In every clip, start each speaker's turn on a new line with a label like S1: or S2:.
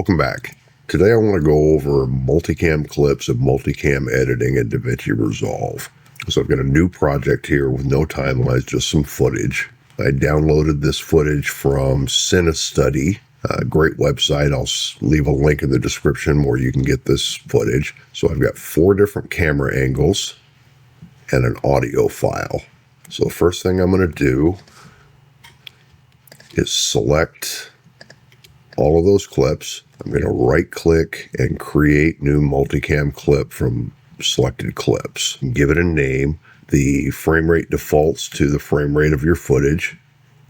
S1: Welcome back. Today I want to go over multicam clips and multicam editing in Davinci Resolve. So I've got a new project here with no timelines, just some footage. I downloaded this footage from CineStudy, a great website. I'll leave a link in the description where you can get this footage. So I've got 4 different camera angles and an audio file. So the first thing I'm going to do is select all of those clips. I'm going to right click and create new multicam clip from selected clips. Give it a name. The frame rate defaults to the frame rate of your footage,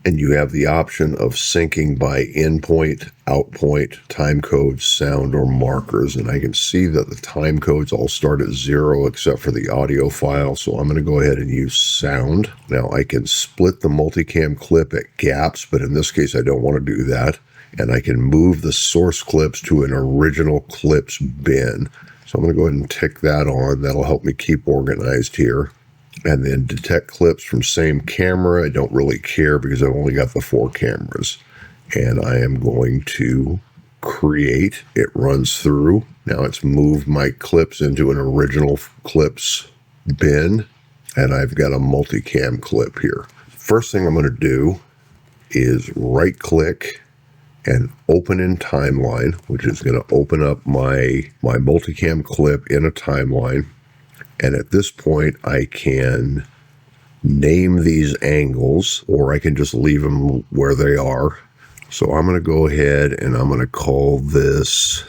S1: and you have the option of syncing by in point, out point, time codes, sound, or markers. And I can see that the time codes all start at 0 except for the audio file, so I'm going to go ahead and use sound. Now I can split the multicam clip at gaps, but in this case I don't want to do that. And I can move the source clips to an original clips bin. So I'm going to go ahead and tick that on. That'll help me keep organized here. And then detect clips from same camera. I don't really care because I've only got the 4 cameras. And I am going to create. It runs through. Now it's moved my clips into an original clips bin. And I've got a multicam clip here. First thing I'm going to do is right click and open in timeline, which is going to open up my multicam clip in a timeline. And at this point, I can name these angles, or I can just leave them where they are. So I'm going to go ahead and I'm going to call this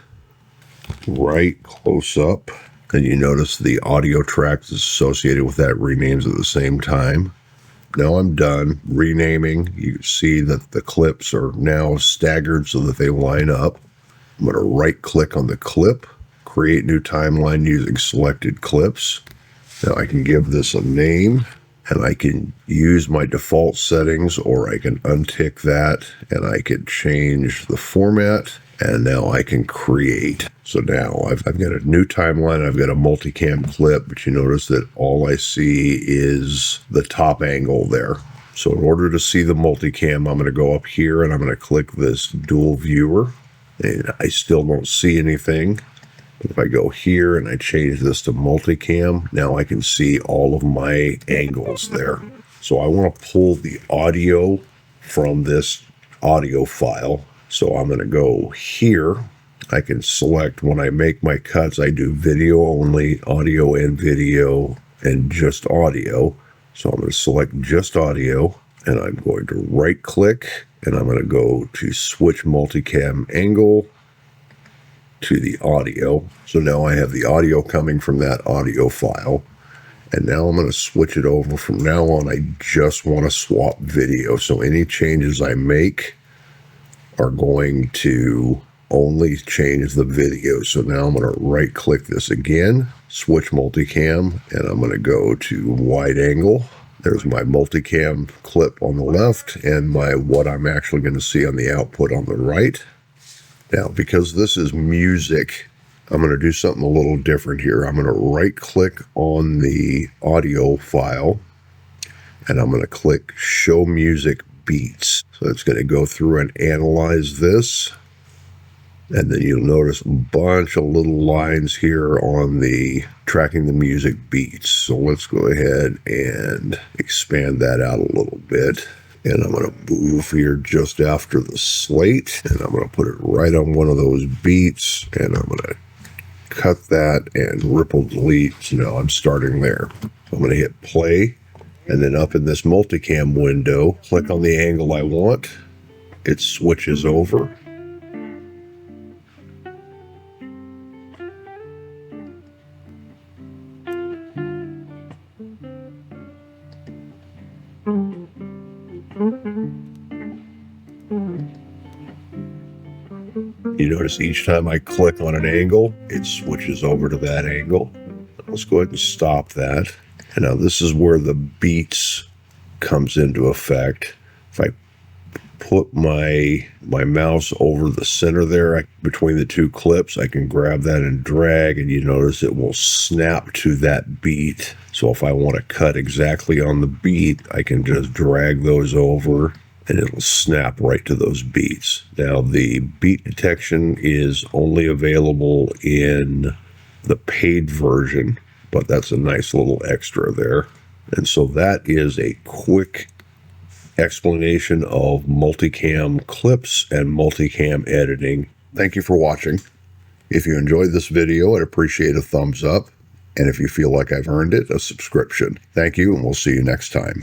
S1: right close up. And you notice the audio track that's associated with that renames at the same time. Now I'm done renaming. You see that the clips are now staggered so that they line up. I'm going to right click on the clip, create new timeline using selected clips. Now I can give this a name, and I can use my default settings, or I can untick that and I can change the format. And now I can create. So now I've got a new timeline. I've got a multicam clip, but you notice that all I see is the top angle there. So in order to see the multicam, I'm going to go up here and I'm going to click this dual viewer. And I still don't see anything. But if I go here and I change this to multicam, now I can see all of my angles there. So I want to pull the audio from this audio file. So I'm going to go here. I can select when I make my cuts, I do video only, audio and video, and just audio. So I'm going to select just audio, and I'm going to right click, and I'm going to go to switch multicam angle to the audio. So now I have the audio coming from that audio file. And now I'm going to switch it over. From now on, I just want to swap video. So any changes I make are going to only change the video. So now I'm going to right click this again, switch multicam, and I'm going to go to wide angle. There's my multicam clip on the left and what I'm actually going to see on the output on the right. Now, because this is music, I'm going to do something a little different here. I'm going to right click on the audio file, and I'm going to click show music beats. So it's going to go through and analyze this. And then you'll notice a bunch of little lines here on the tracking the music beats. So let's go ahead and expand that out a little bit. And I'm going to move here just after the slate. And I'm going to put it right on one of those beats. And I'm going to cut that and ripple delete. So now I'm starting there. So I'm going to hit play. And then up in this multicam window, click on the angle I want. It switches over. You notice each time I click on an angle, it switches over to that angle. Let's go ahead and stop that. And now this is where the beats comes into effect. If I put my mouse over the center there between the 2 clips, I can grab that and drag, and you notice it will snap to that beat. So if I want to cut exactly on the beat, I can just drag those over and it'll snap right to those beats. Now, the beat detection is only available in the paid version, but that's a nice little extra there. And so that is a quick explanation of multicam clips and multicam editing. Thank you for watching. If you enjoyed this video, I'd appreciate a thumbs up. And if you feel like I've earned it, a subscription. Thank you, and we'll see you next time.